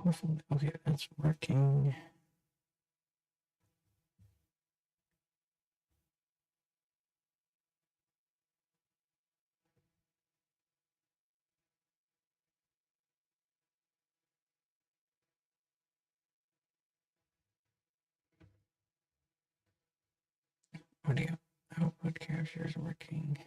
Hopefully, okay, that's working. Audio output captures working.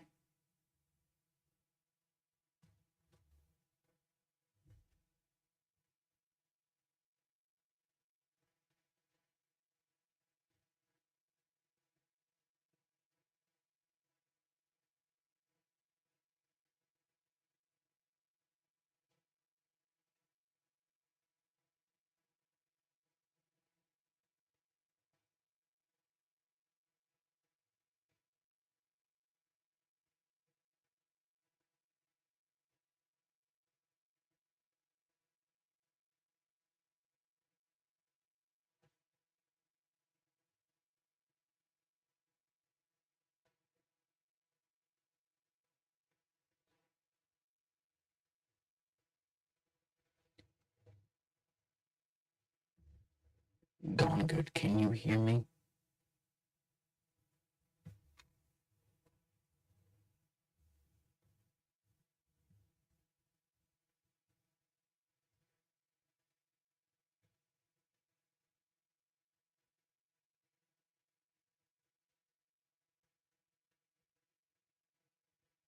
Going good. Can you hear me?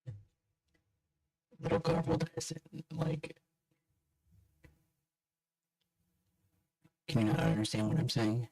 A little garbled. Is it like? Can you not understand what I'm saying?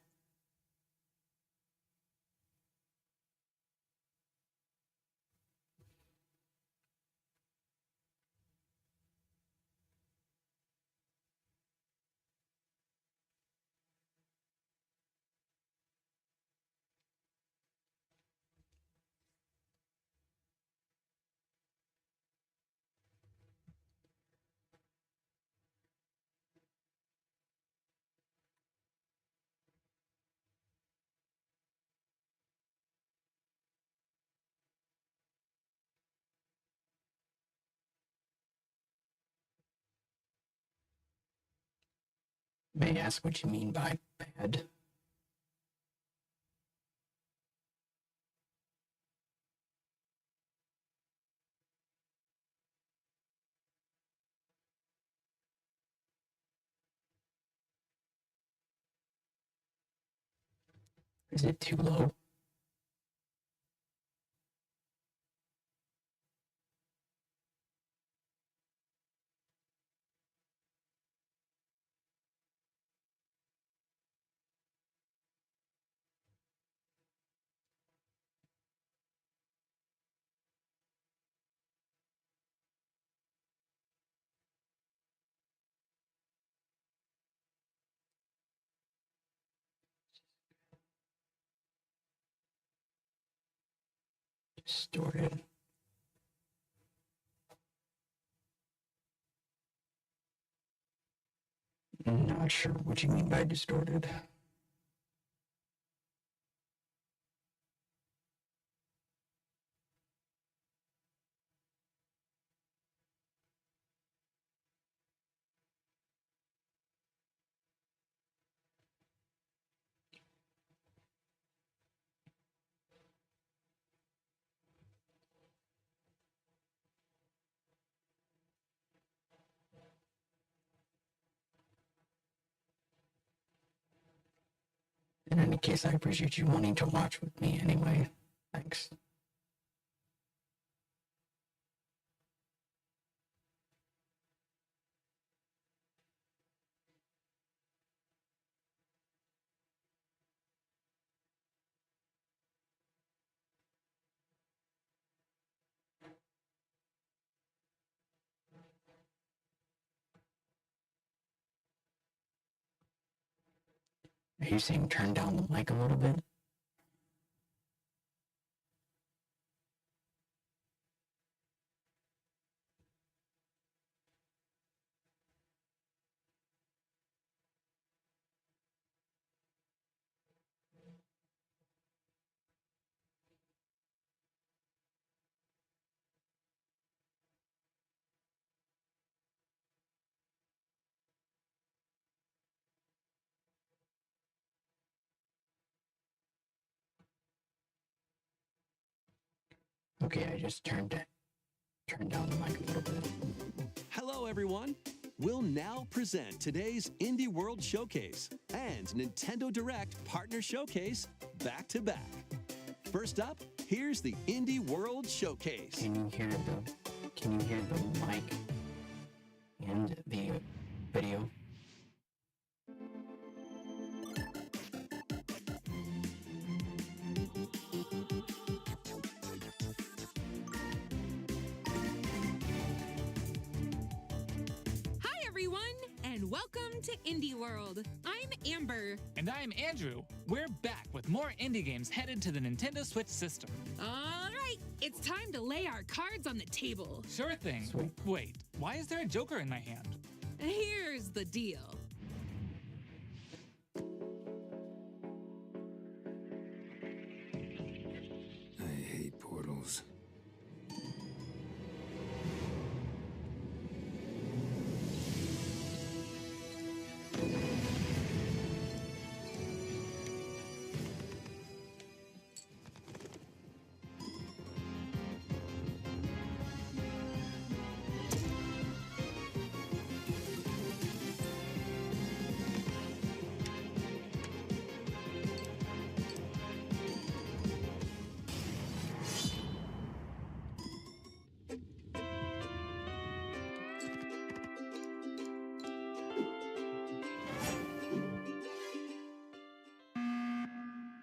May I ask what you mean by bad? Is it too low? Distorted? Not sure what you mean by distorted. In any case, I appreciate you wanting to watch with me anyway. Thanks. Are you saying turn down the mic a little bit? Okay, I just turned down the mic a little bit. Hello, everyone. We'll now present today's Indie World Showcase and Nintendo Direct Partner Showcase back to back. First up, here's the Indie World Showcase. Can you hear the mic and the video? Welcome to Indie World. I'm Amber. And I'm Andrew. We're back with more indie games headed to the Nintendo Switch system. All right, it's time to lay our cards on the table. Sure thing. Sweet. Wait, why is there a Joker in my hand? Here's the deal. I hate portals.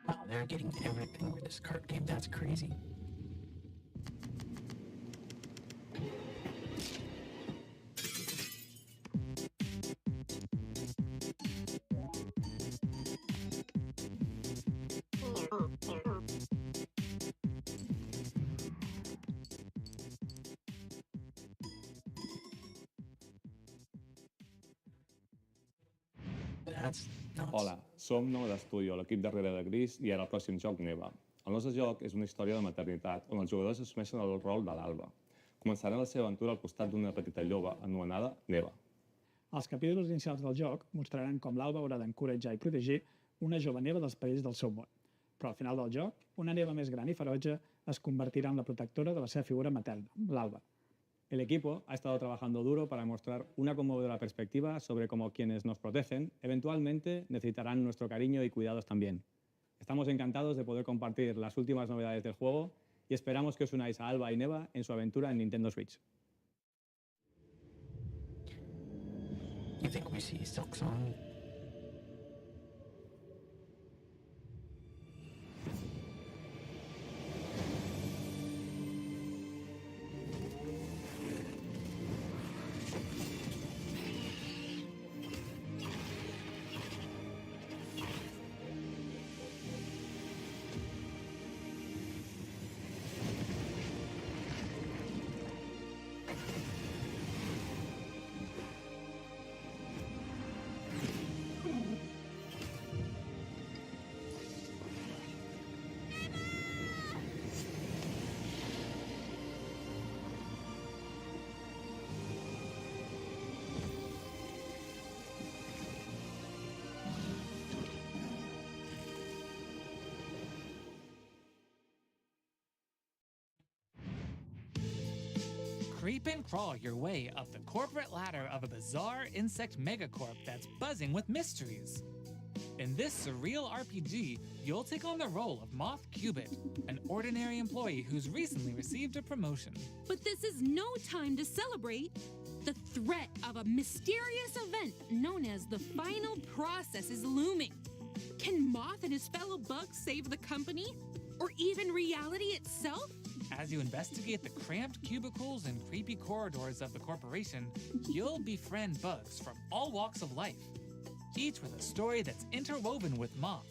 Wow, they're getting everything with this card game. That's crazy. That's nuts. Hola, som Nova d'Estudio, l'equip darrere de Gris i ara el pròxim joc Neva. El nostre joc és una història de maternitat on els jugadors assumeixen el rol de l'Alba. Començaran la seva aventura al costat d'una petita lloba anomenada Neva. Els capítols inicials del joc mostraran com l'Alba haurà d'encoratjar i protegir una jove Neva dels perills del seu món. Però al final del joc, una Neva més gran i ferotge es convertirà en la protectora de la seva figura materna, l'Alba. El equipo ha estado trabajando duro para mostrar una conmovedora perspectiva sobre cómo quienes nos protegen eventualmente necesitarán nuestro cariño y cuidados también. Estamos encantados de poder compartir las últimas novedades del juego y esperamos que os unáis a Alba y Neva en su aventura en Nintendo Switch. You think we see Silksong? Creep and crawl your way up the corporate ladder of a bizarre insect megacorp that's buzzing with mysteries. In this surreal RPG, you'll take on the role of Moth Cubit, an ordinary employee who's recently received a promotion. But this is no time to celebrate. The threat of a mysterious event known as the final process is looming. Can Moth and his fellow bugs save the company? Or even reality itself? As you investigate the cramped cubicles and creepy corridors of the corporation, you'll befriend bugs from all walks of life, each with a story that's interwoven with Moth.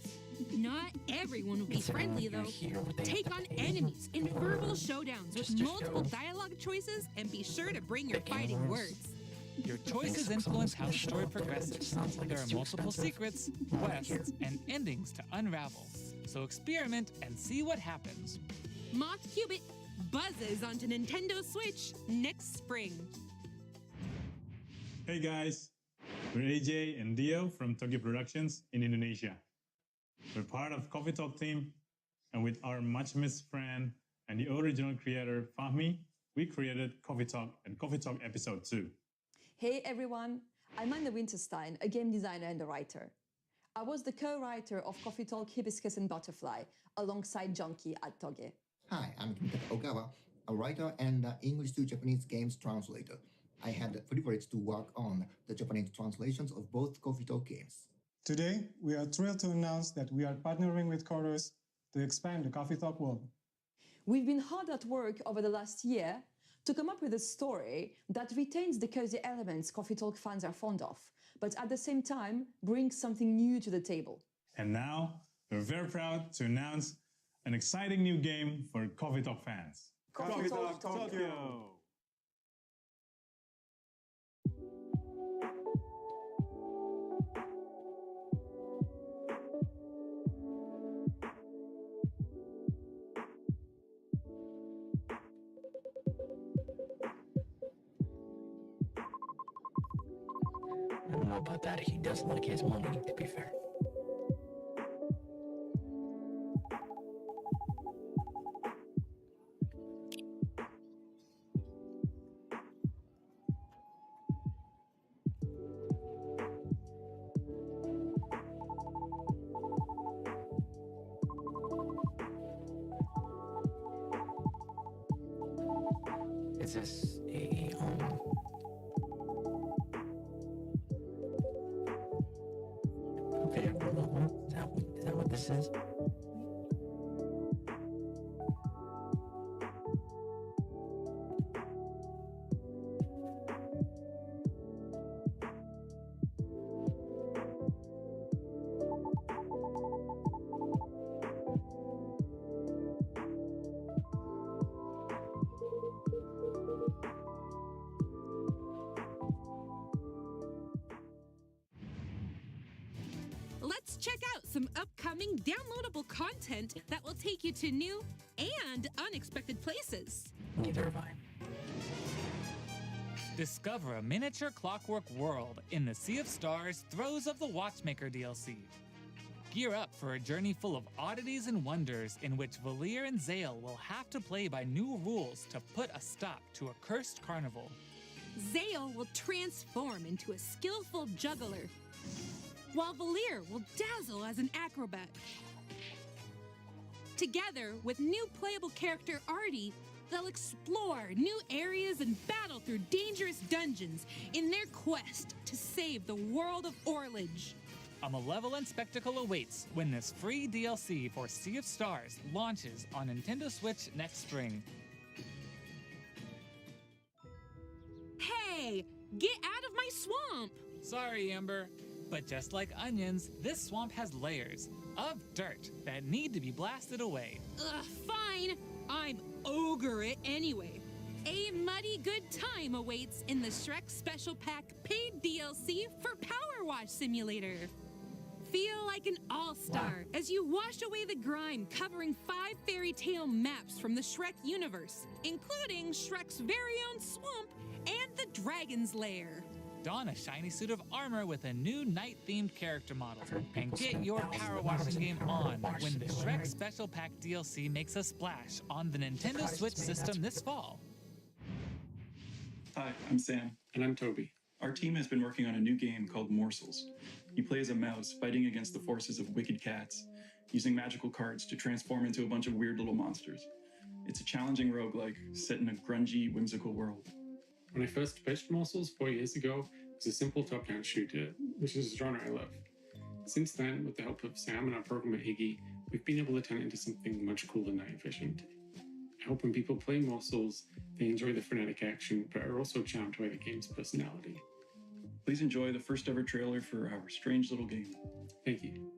Not everyone will be Considering friendly, you're though. here, would they Take have on to pay enemies in for verbal showdowns with just to multiple show? dialogue choices, and be sure to bring your Picking fighting words. words. Your choices Thanks, influence how the someone's gonna story show up there. It progresses. sounds like There it's are too multiple expensive. secrets, Not quests, here. and endings to unravel. So experiment and see what happens. Moth Cubit buzzes onto Nintendo Switch next spring. Hey guys, we're AJ and Dio from Tokyo Productions in Indonesia. We're part of Coffee Talk team, and with our much missed friend and the original creator, Fahmi. We created Coffee Talk and Coffee Talk Episode 2. Hey everyone, I'm Anna Winterstein, a game designer and a writer. I was the co-writer of Coffee Talk, Hibiscus and Butterfly, alongside Junkie at Toge. Hi, I'm Kimitaka Ogawa, a writer and English to Japanese games translator. I had the privilege to work on the Japanese translations of both Coffee Talk games. Today, we are thrilled to announce that we are partnering with Chorus to expand the Coffee Talk world. We've been hard at work over the last year to come up with a story that retains the cozy elements Coffee Talk fans are fond of, but at the same time brings something new to the table. And now, we're very proud to announce an exciting new game for Coffee Talk fans. Coffee Talk Tokyo! I don't know about that. He doesn't like his money, to be fair. Is this a video remote? Is that what this is? Let's check out some upcoming downloadable content that will take you to new and unexpected places. Neither have I. Discover a miniature clockwork world in the Sea of Stars Throes of the Watchmaker DLC. Gear up for a journey full of oddities and wonders in which Valir and Zale will have to play by new rules to put a stop to a cursed carnival. Zale will transform into a skillful juggler, while Valir will dazzle as an acrobat. Together with new playable character Artie, they'll explore new areas and battle through dangerous dungeons in their quest to save the world of Orlage. A malevolent spectacle awaits when this free DLC for Sea of Stars launches on Nintendo Switch next spring. Hey, get out of my swamp! Sorry, Amber. But just like onions, this swamp has layers of dirt that need to be blasted away. Ugh, fine. I'm ogre it anyway. A muddy good time awaits in the Shrek Special Pack paid DLC for Power Wash Simulator. Feel like an all-star as you wash away the grime covering 5 fairy tale maps from the Shrek universe, including Shrek's very own swamp and the Dragon's Lair. Don a shiny suit of armor with a new night-themed character model, and get your power washing game on when the Shrek Special Pack DLC makes a splash on the Nintendo Switch system this fall. Hi, I'm Sam. And I'm Toby. Our team has been working on a new game called Morsels. You play as a mouse fighting against the forces of wicked cats, using magical cards to transform into a bunch of weird little monsters. It's a challenging roguelike set in a grungy, whimsical world. When I first pitched Morsels 4 years ago, it was a simple top-down shooter, which is a genre I love. Since then, with the help of Sam and our programmer Iggy, we've been able to turn it into something much cooler and night efficient. I hope when people play Morsels, they enjoy the frenetic action, but are also charmed by the game's personality. Please enjoy the first ever trailer for our strange little game. Thank you.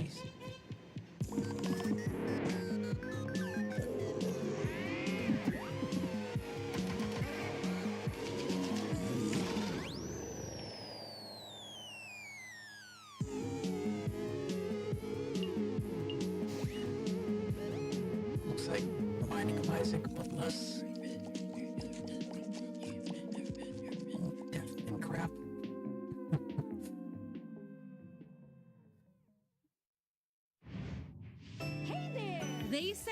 face. Looks like The Binding of Isaac, but less death and crap. Hey there! They say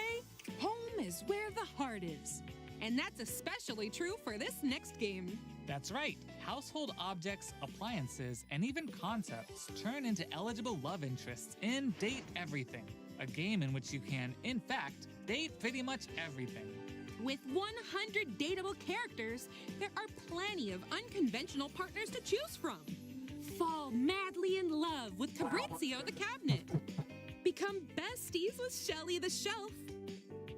home is where the heart is. And that's especially true for this next game. That's right. Household objects, appliances, and even concepts turn into eligible love interests in Date Everything, a game in which you can, in fact, date pretty much everything. With 100 dateable characters, there are plenty of unconventional partners to choose from. Fall madly in love with Fabrizio the cabinet. Become besties with Shelly the shelf.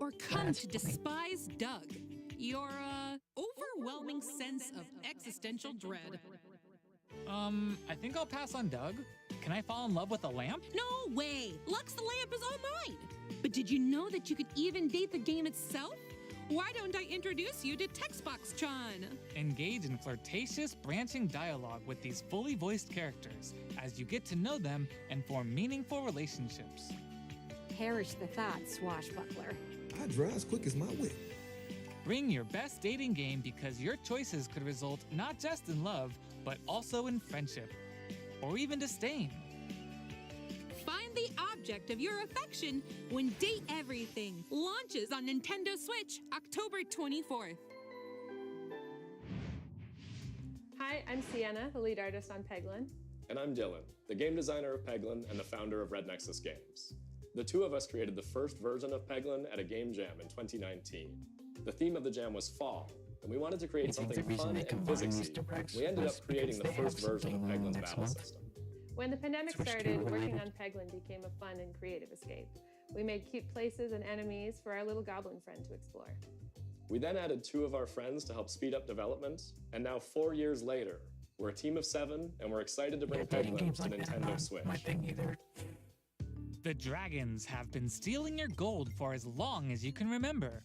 Or come to despise Doug, your overwhelming sense of existential dread. I think I'll pass on Doug. Can I fall in love with a lamp? No way! Lux the lamp is all mine! But did you know that you could even date the game itself? Why don't I introduce you to Textbox-chan? Engage in flirtatious, branching dialogue with these fully voiced characters as you get to know them and form meaningful relationships. Perish the thought, swashbuckler. I drive as quick as my whip. Bring your best dating game because your choices could result not just in love, but also in friendship, or even disdain. Find the object of your affection when Date Everything launches on Nintendo Switch October 24th. Hi, I'm Sienna, the lead artist on Peglin. And I'm Dylan, the game designer of Peglin and the founder of Red Nexus Games. The two of us created the first version of Peglin at a game jam in 2019. The theme of the jam was fall, and we wanted to create something fun and physicsy. We ended up creating the first version of Peglin's battle system. When the pandemic started, working on Peglin became a fun and creative escape. We made cute places and enemies for our little goblin friend to explore. We then added 2 of our friends to help speed up development, and now 4 years later, we're a team of 7, and we're excited to bring Peglin to Nintendo Switch. My thing either. The dragons have been stealing your gold for as long as you can remember.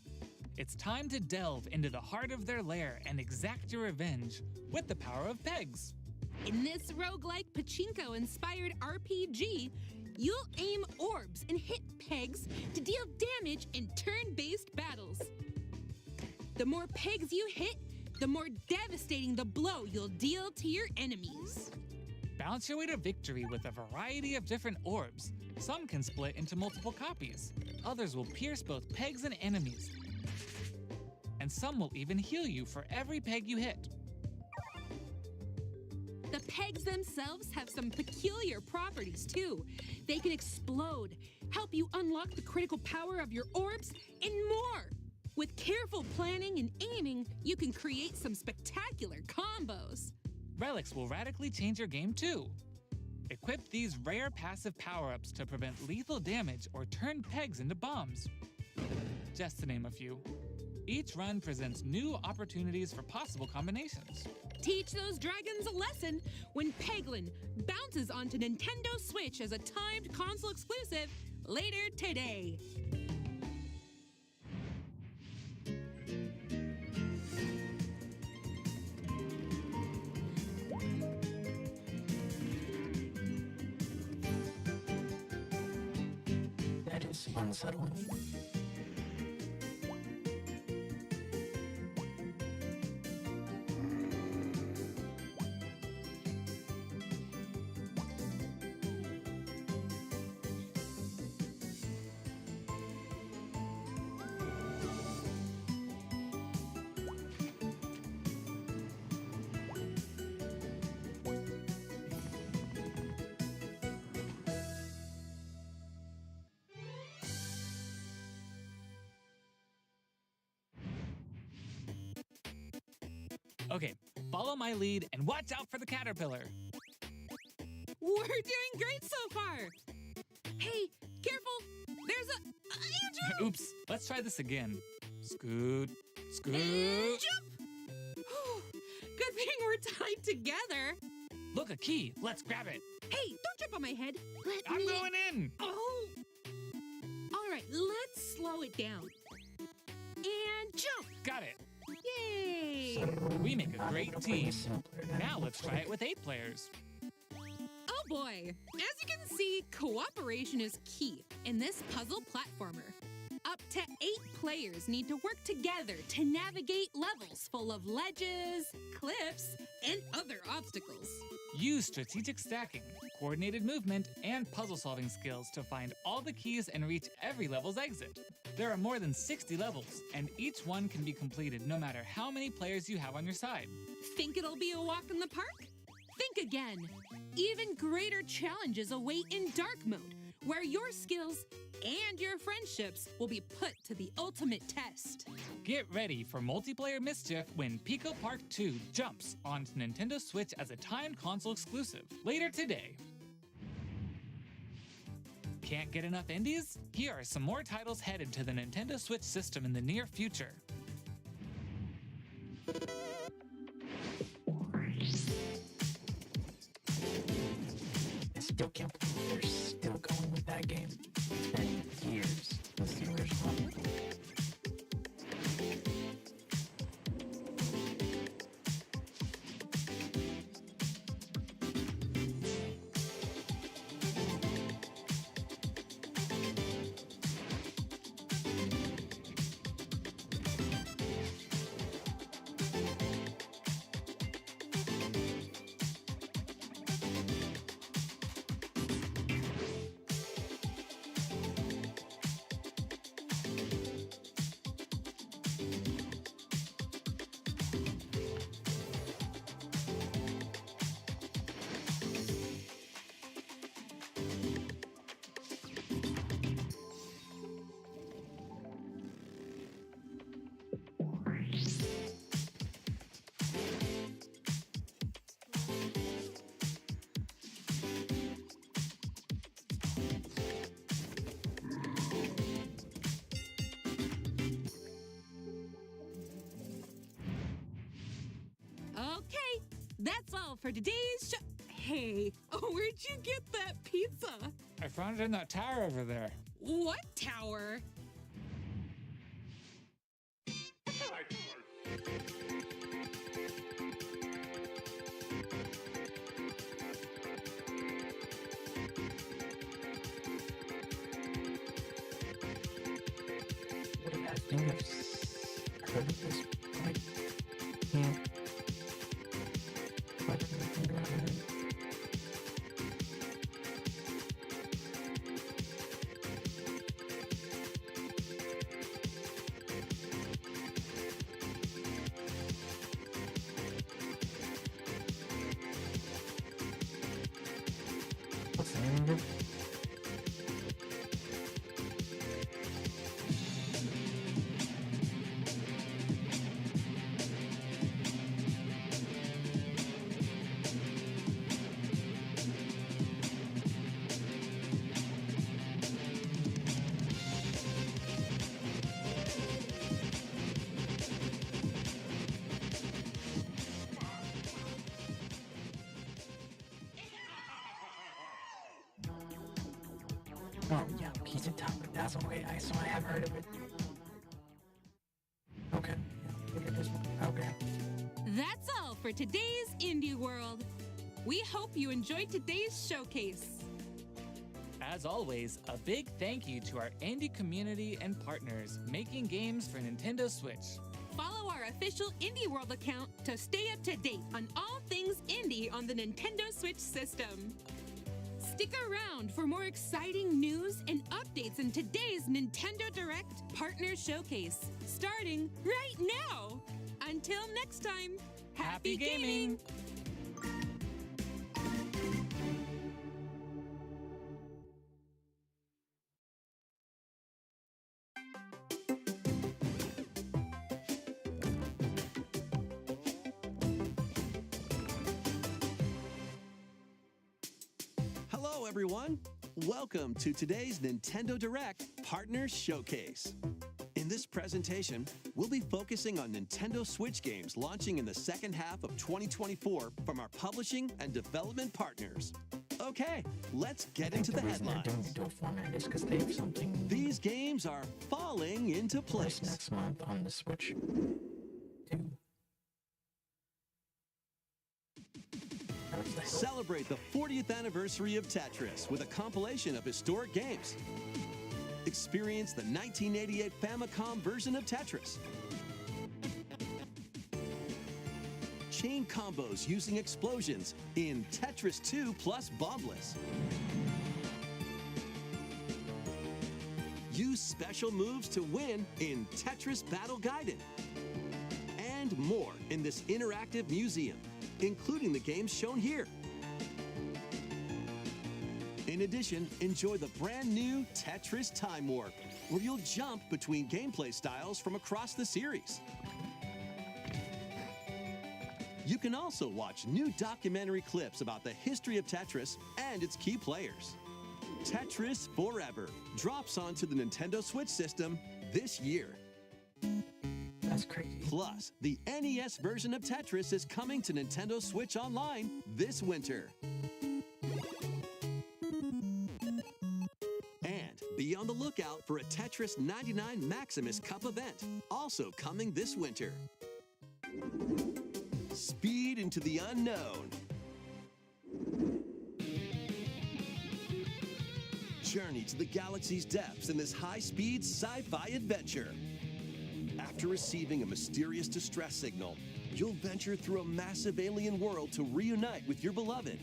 It's time to delve into the heart of their lair and exact your revenge with the power of pegs. In this roguelike pachinko-inspired RPG, you'll aim orbs and hit pegs to deal damage in turn-based battles. The more pegs you hit, the more devastating the blow you'll deal to your enemies. Bounce your way to victory with a variety of different orbs. Some can split into multiple copies. Others will pierce both pegs and enemies. And some will even heal you for every peg you hit. The pegs themselves have some peculiar properties too. They can explode, help you unlock the critical power of your orbs, and more. With careful planning and aiming, you can create some spectacular combos. Relics will radically change your game too. Equip these rare passive power-ups to prevent lethal damage or turn pegs into bombs. Just to name a few. Each run presents new opportunities for possible combinations. Teach those dragons a lesson when Peglin bounces onto Nintendo Switch as a timed console exclusive later today. That is unsettling. Okay, follow my lead and watch out for the caterpillar. We're doing great so far. Hey, careful! There's Andrew! Oops, let's try this again. Scoot, scoot. Jump! Good thing we're tied together. Look, a key. Let's grab it. Hey, don't jump on my head. I'm going in. Oh! All right, let's slow it down. And jump! Got it. Yay! We make a great team. Now let's try it with 8 players. Oh boy! As you can see, cooperation is key in this puzzle platformer. Up to 8 players need to work together to navigate levels full of ledges, cliffs, and other obstacles. Use strategic stacking, coordinated movement, and puzzle-solving skills to find all the keys and reach every level's exit. There are more than 60 levels, and each one can be completed no matter how many players you have on your side. Think it'll be a walk in the park? Think again. Even greater challenges await in dark mode, where your skills and your friendships will be put to the ultimate test. Get ready for multiplayer mischief when Pico Park 2 jumps onto Nintendo Switch as a timed console exclusive later today. Can't get enough indies? Here are some more titles headed to the Nintendo Switch system in the near future. I still can't believe they're still going with that game. It's been years since the original. Okay, that's all for today's show. Hey, where'd you get that pizza? I found it in that tower over there. What tower? I think I've heard of this, like, yeah. But I think about it. What's the name of it? Oh, yeah, Pizza Tower. That's okay. So I have heard of it. Okay. Look at this one. Okay. That's all for today's Indie World. We hope you enjoyed today's showcase. As always, a big thank you to our indie community and partners making games for Nintendo Switch. Follow our official Indie World account to stay up to date on all things indie on the Nintendo Switch system. Stick around for more exciting news and updates in today's Nintendo Direct Partner Showcase, starting right now. Until next time, happy gaming! Hello, everyone. Welcome to today's Nintendo Direct Partner Showcase. In this presentation, we'll be focusing on Nintendo Switch games launching in the second half of 2024 from our publishing and development partners. Okay, let's get into the headlines. Doing it to a format is because they have something These games are falling into place. next month on the Switch 2. Celebrate the 40th anniversary of Tetris with a compilation of historic games. Experience the 1988 Famicom version of Tetris. Chain combos using explosions in Tetris 2 plus Bombless. Use special moves to win in Tetris Battle Gaiden. And more in this interactive museum, including the games shown here. In addition, enjoy the brand new Tetris Time Warp, where you'll jump between gameplay styles from across the series. You can also watch new documentary clips about the history of Tetris and its key players. Tetris Forever drops onto the Nintendo Switch system this year. That's crazy. Plus, the NES version of Tetris is coming to Nintendo Switch Online this winter. And be on the lookout for a Tetris 99 Maximus Cup event, also coming this winter. Speed into the unknown. Journey to the galaxy's depths in this high-speed sci-fi adventure. After receiving a mysterious distress signal, you'll venture through a massive alien world to reunite with your beloved.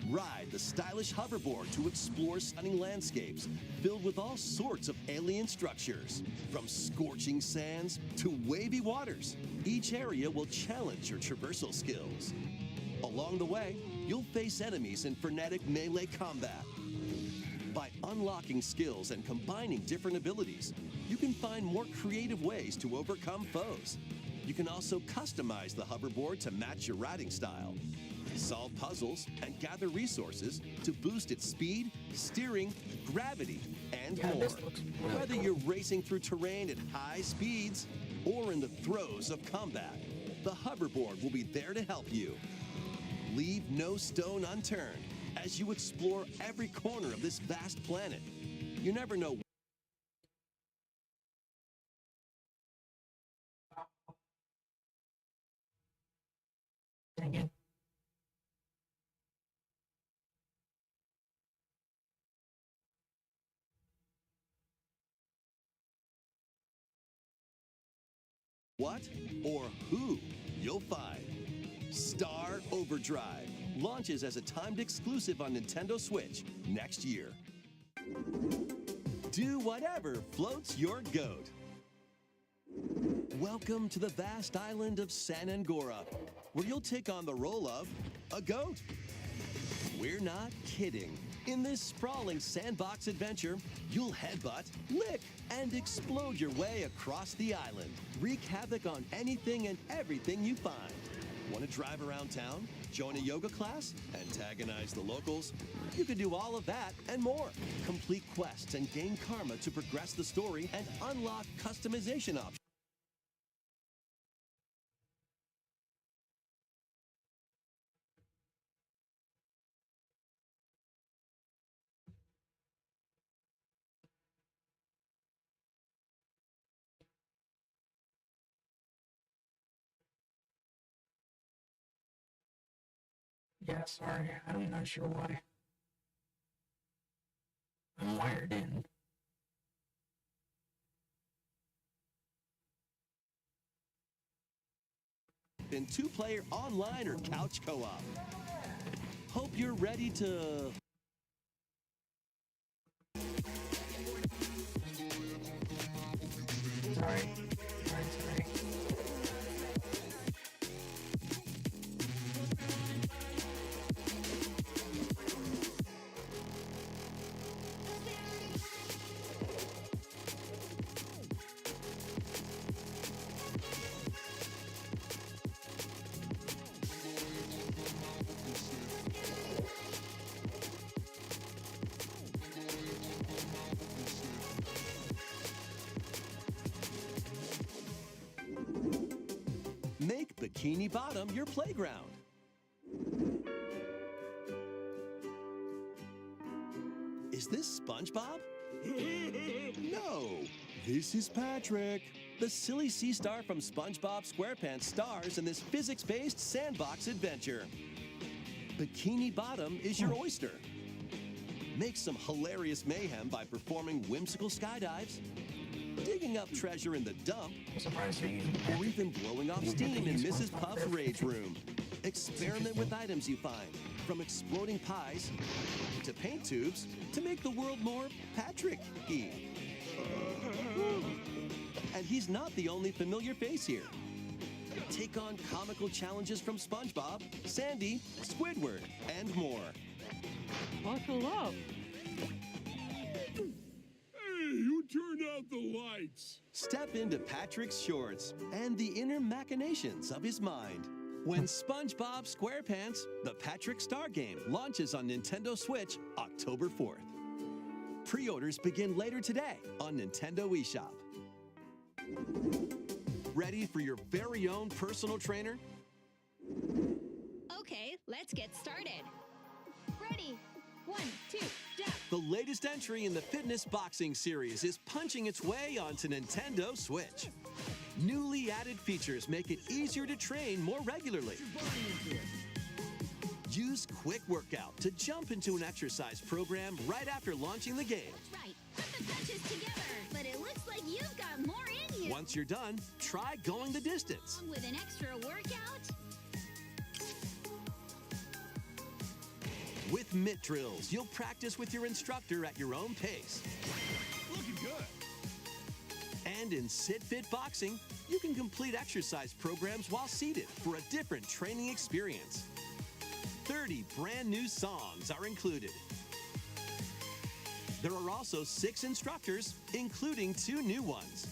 Ride the stylish hoverboard to explore stunning landscapes filled with all sorts of alien structures. From scorching sands to wavy waters, each area will challenge your traversal skills. Along the way, you'll face enemies in frenetic melee combat. By unlocking skills and combining different abilities, you can find more creative ways to overcome foes. You can also customize the hoverboard to match your riding style. Solve puzzles and gather resources to boost its speed, steering, gravity, and more. Whether you're racing through terrain at high speeds or in the throes of combat, the hoverboard will be there to help you. Leave no stone unturned as you explore every corner of this vast planet. You never know. Dang it. What or who you'll find. Star Overdrive launches as a timed exclusive on Nintendo Switch next year. Do whatever floats your goat. Welcome to the vast island of San Angora, where you'll take on the role of a goat. We're not kidding. In this sprawling sandbox adventure, you'll headbutt, lick, and explode your way across the island. Wreak havoc on anything and everything you find. Want to drive around town, join a yoga class, antagonize the locals? You can do all of that and more. Complete quests and gain karma to progress the story and unlock customization options. Yeah, sorry, I'm not sure why. I'm wired in. In two-player online or couch co-op. Hope you're ready to... Sorry. Bikini Bottom your playground. Is this SpongeBob? No, this is Patrick. The silly sea star from SpongeBob SquarePants stars in this physics-based sandbox adventure. Bikini Bottom is your oyster. Make some hilarious mayhem by performing whimsical skydives, digging up treasure in the dump, or even blowing off steam in Mrs. Puff's rage room. Experiment with items you find, from exploding pies to paint tubes to make the world more Patrick-y. And he's not the only familiar face here. Take on comical challenges from SpongeBob, Sandy, Squidward, and more. Buckle up. Hey, who turned out the lights? Step into Patrick's shorts and the inner machinations of his mind. When SpongeBob SquarePants, the Patrick Star Game, launches on Nintendo Switch October 4th. Pre-orders begin later today on Nintendo eShop. Ready for your very own personal trainer? Okay, let's get started. Ready? 1, 2, jump. The latest entry in the Fitness Boxing series is punching its way onto Nintendo Switch. Newly added features make it easier to train more regularly. Use Quick Workout to jump into an exercise program right after launching the game. That's right. Put the punches together. But it looks like you've got more in you. Once you're done, try going the distance. Along with an extra workout. With Mitt Drills, you'll practice with your instructor at your own pace. Looking good. And in Sit Fit Boxing, you can complete exercise programs while seated for a different training experience. 30 brand new songs are included. There are also 6 instructors, including 2 new ones.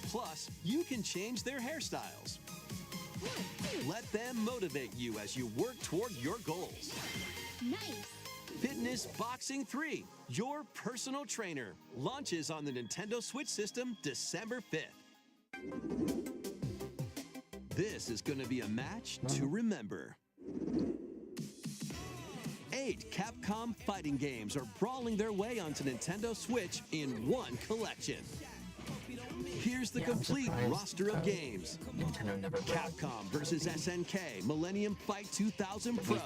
Plus, you can change their hairstyles. Let them motivate you as you work toward your goals. Nice. Fitness Boxing 3, your personal trainer, launches on the Nintendo Switch system December 5th. This is going to be a match to remember. 8 Capcom fighting games are brawling their way onto Nintendo Switch in one collection. Here's the complete roster of games. Capcom vs. SNK Millennium Fight 2000 Pro.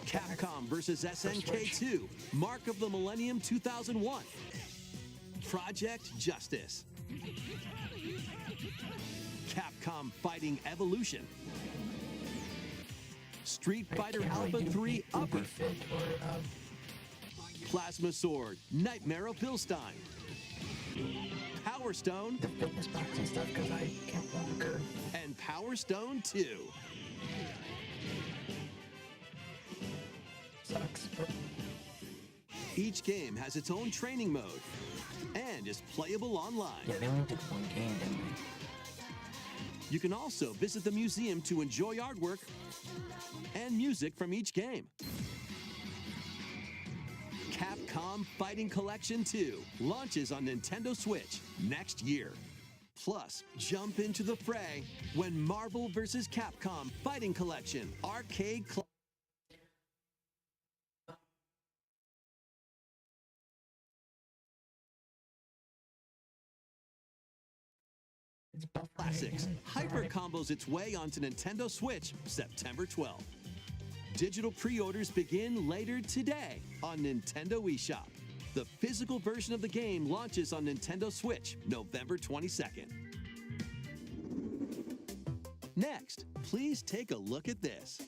Capcom vs. SNK 2 Mark of the Millennium 2001. Project Justice. Capcom Fighting Evolution. Street Fighter Alpha 3 Upper. Plasma Sword Nightmare of Bilstein. Power Stone. The fitness boxing stuff because I can't walk. And Power Stone 2. Sucks. Each game has its own training mode and is playable online. Yeah, they only did one game, didn't they? You can also visit the museum to enjoy artwork and music from each game. Capcom Fighting Collection 2 launches on Nintendo Switch next year. Plus, jump into the fray when Marvel vs. Capcom Fighting Collection Arcade Classics hyper combos its way onto Nintendo Switch September 12th. Digital pre-orders begin later today on Nintendo eShop. The physical version of the game launches on Nintendo Switch November 22nd. Next, please take a look at this.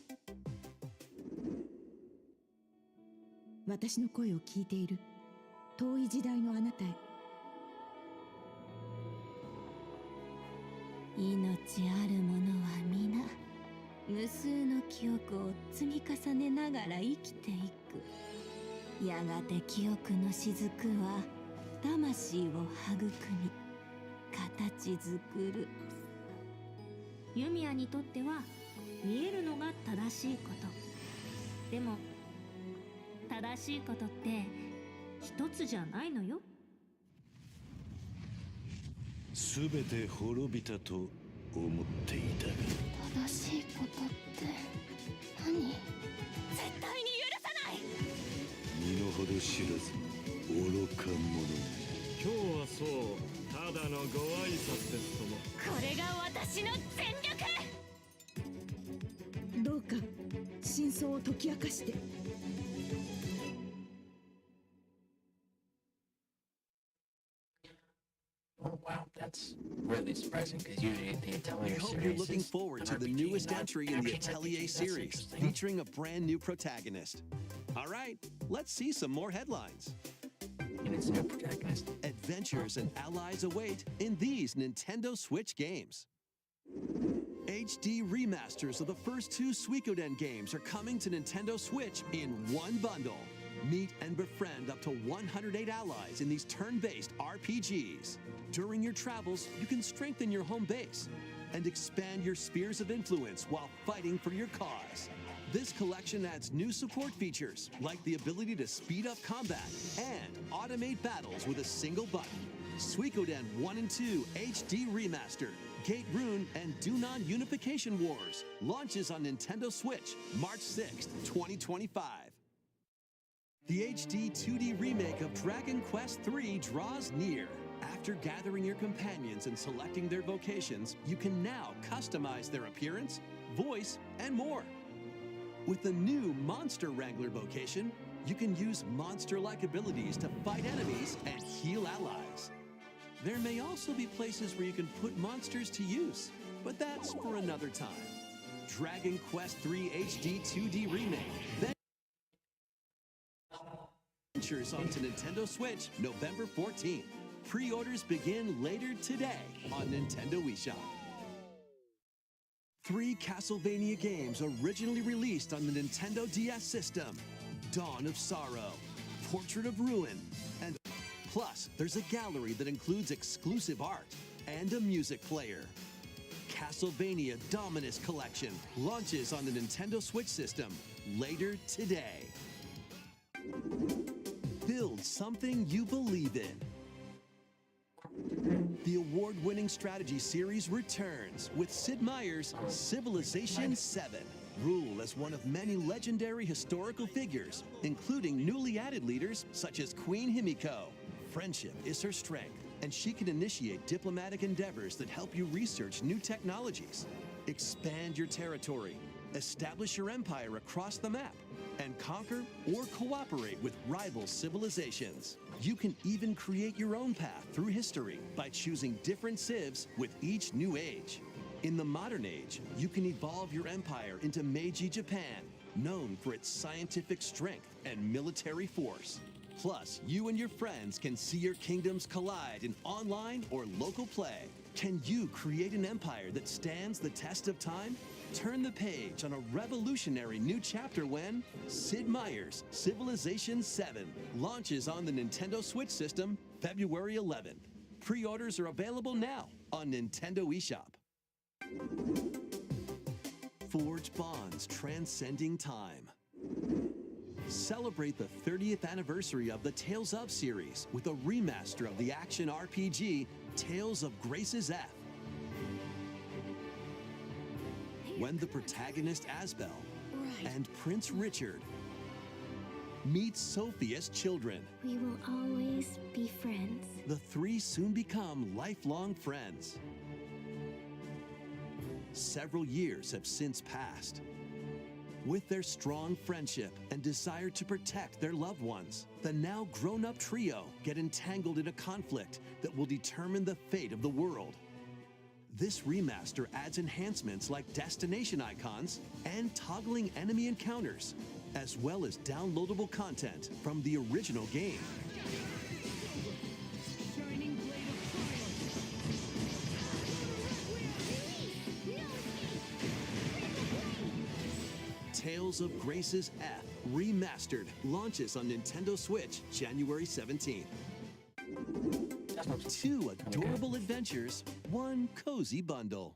私の声を聞いている遠い時代のあなたへ命ある者は皆無数の記憶を積み重ねながら生きていくやがて記憶の雫は魂を育み形作るユミヤにとっては見えるのが正しいことでも正しいことって一つじゃないのよすべて滅びたと思っていたが正しいことって何？絶対に許さない。身の程知らず愚か者。今日はそうただのご挨拶ですとも。これが私の全力。どうか真相を解き明かして。Oh, wow, that's really surprising because usually the We Atelier hope series you're looking is forward an to the RPG, newest not entry in the action Atelier RPG. That's series, interesting. featuring a brand new protagonist. All right, let's see some more headlines. And its new protagonist. Adventures and allies await in these Nintendo Switch games. HD remasters of the first two Suikoden games are coming to Nintendo Switch in one bundle. Meet and befriend up to 108 allies in these turn-based RPGs. During your travels, you can strengthen your home base and expand your spheres of influence while fighting for your cause. This collection adds new support features, like the ability to speed up combat and automate battles with a single button. Suikoden 1 and 2 HD Remastered, Gate Rune, and Dunan Unification Wars launches on Nintendo Switch March 6th, 2025. The HD 2D remake of Dragon Quest III draws near. After gathering your companions and selecting their vocations, you can now customize their appearance, voice, and more. With the new Monster Wrangler vocation, you can use monster-like abilities to fight enemies and heal allies. There may also be places where you can put monsters to use, but that's for another time. Dragon Quest III HD 2D Remake ventures onto Nintendo Switch November 14th. Pre-orders begin later today on Nintendo eShop. 3 Castlevania games originally released on the Nintendo DS system: Dawn of Sorrow, Portrait of Ruin, and plus there's a gallery that includes exclusive art and a music player. Castlevania Dominus Collection launches on the Nintendo Switch system later today. Build something you believe in. The award-winning strategy series returns with Sid Meier's Civilization VII. Rule as one of many legendary historical figures, including newly added leaders such as Queen Himiko. Friendship is her strength, and she can initiate diplomatic endeavors that help you research new technologies. Expand your territory, establish your empire across the map, and conquer or cooperate with rival civilizations. You can even create your own path through history by choosing different civs with each new age. In the modern age, you can evolve your empire into Meiji Japan, known for its scientific strength and military force. Plus, you and your friends can see your kingdoms collide in online or local play. Can you create an empire that stands the test of time? Turn the page on a revolutionary new chapter when Sid Meier's Civilization VII launches on the Nintendo Switch system February 11th. Pre-orders are available now on Nintendo eShop. Forge bonds transcending time. Celebrate the 30th anniversary of the Tales of series with a remaster of the action RPG Tales of Grace's F. When the protagonist Asbel and Prince Richard meet Sophia's children, We will always be friends. the 3 soon become lifelong friends. Several years have since passed. With their strong friendship and desire to protect their loved ones, the now grown-up trio get entangled in a conflict that will determine the fate of the world. This remaster adds enhancements like destination icons and toggling enemy encounters, as well as downloadable content from the original game. Tales of Grace's F Remastered launches on Nintendo Switch January 17th. 2 adorable adventures, 1 cozy bundle.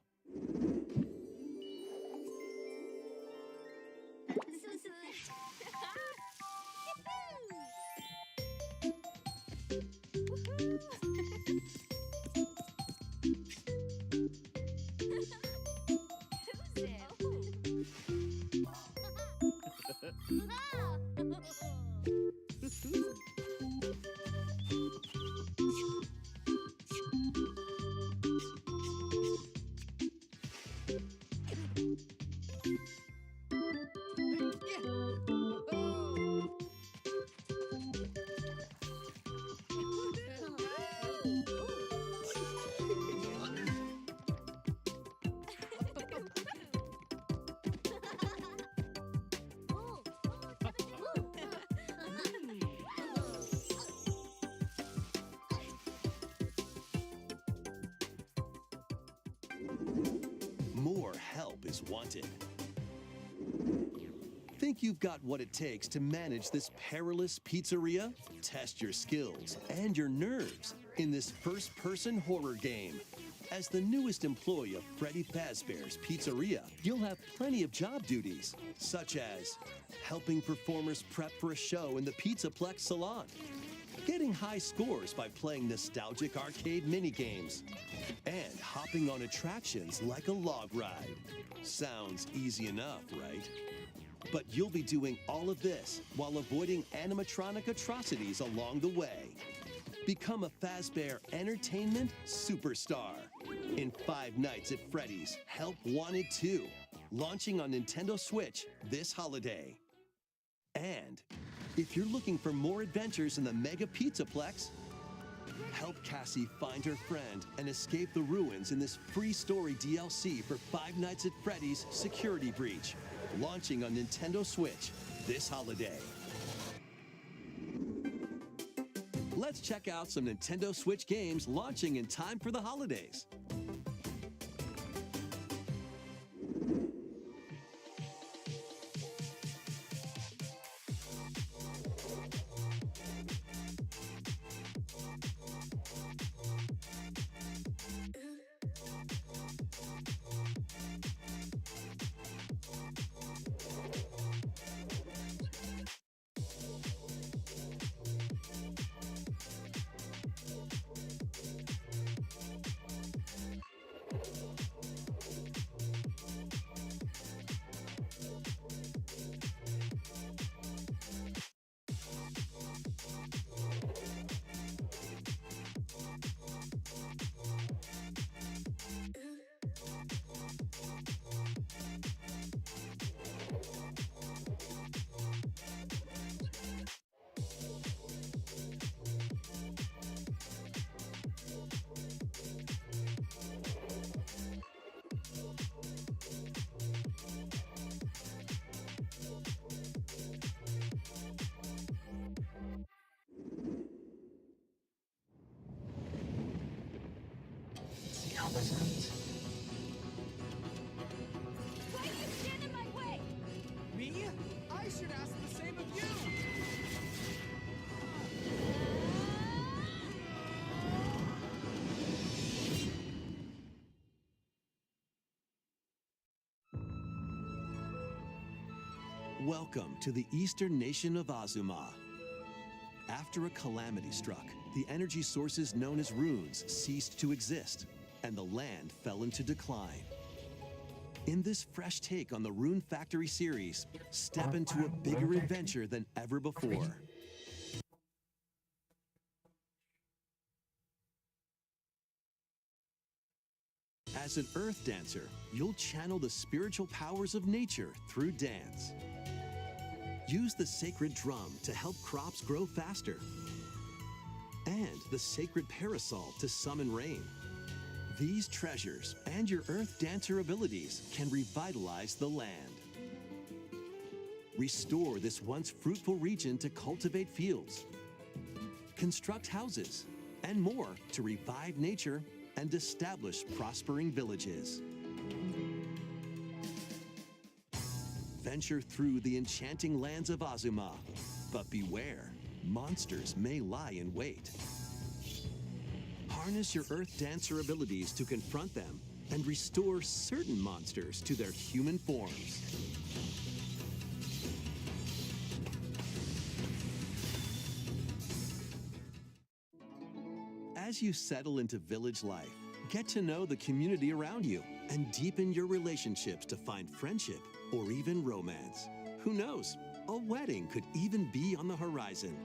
most wanted. Think you've got what it takes to manage this perilous pizzeria? Test your skills and your nerves in this first-person horror game. As the newest employee of Freddy Fazbear's Pizzeria, you'll have plenty of job duties, such as helping performers prep for a show in the Pizzaplex salon, getting high scores by playing nostalgic arcade minigames, and hopping on attractions like a log ride. Sounds easy enough, right? But you'll be doing all of this while avoiding animatronic atrocities along the way. Become a Fazbear Entertainment superstar in Five Nights at Freddy's Help Wanted 2, launching on Nintendo Switch this holiday. And if you're looking for more adventures in the Mega Pizzaplex, help Cassie find her friend and escape the ruins in this free story DLC for Five Nights at Freddy's Security Breach, launching on Nintendo Switch this holiday. Let's check out some Nintendo Switch games launching in time for the holidays. See how this ends. Why do you stand in my way? Me? I should ask the same of you! Welcome to the eastern nation of Azuma. After a calamity struck, the energy sources known as runes ceased to exist, and the land fell into decline. In this fresh take on the Rune Factory series, step into a bigger adventure than ever before. As an earth dancer, you'll channel the spiritual powers of nature through dance. Use the sacred drum to help crops grow faster, and the sacred parasol to summon rain. These treasures and your earth dancer abilities can revitalize the land. Restore this once fruitful region to cultivate fields, construct houses, and more to revive nature and establish prospering villages. Venture through the enchanting lands of Azuma, but beware, monsters may lie in wait. Harness your Earth Dancer abilities to confront them and restore certain monsters to their human forms. As you settle into village life, get to know the community around you and deepen your relationships to find friendship or even romance. Who knows? A wedding could even be on the horizon.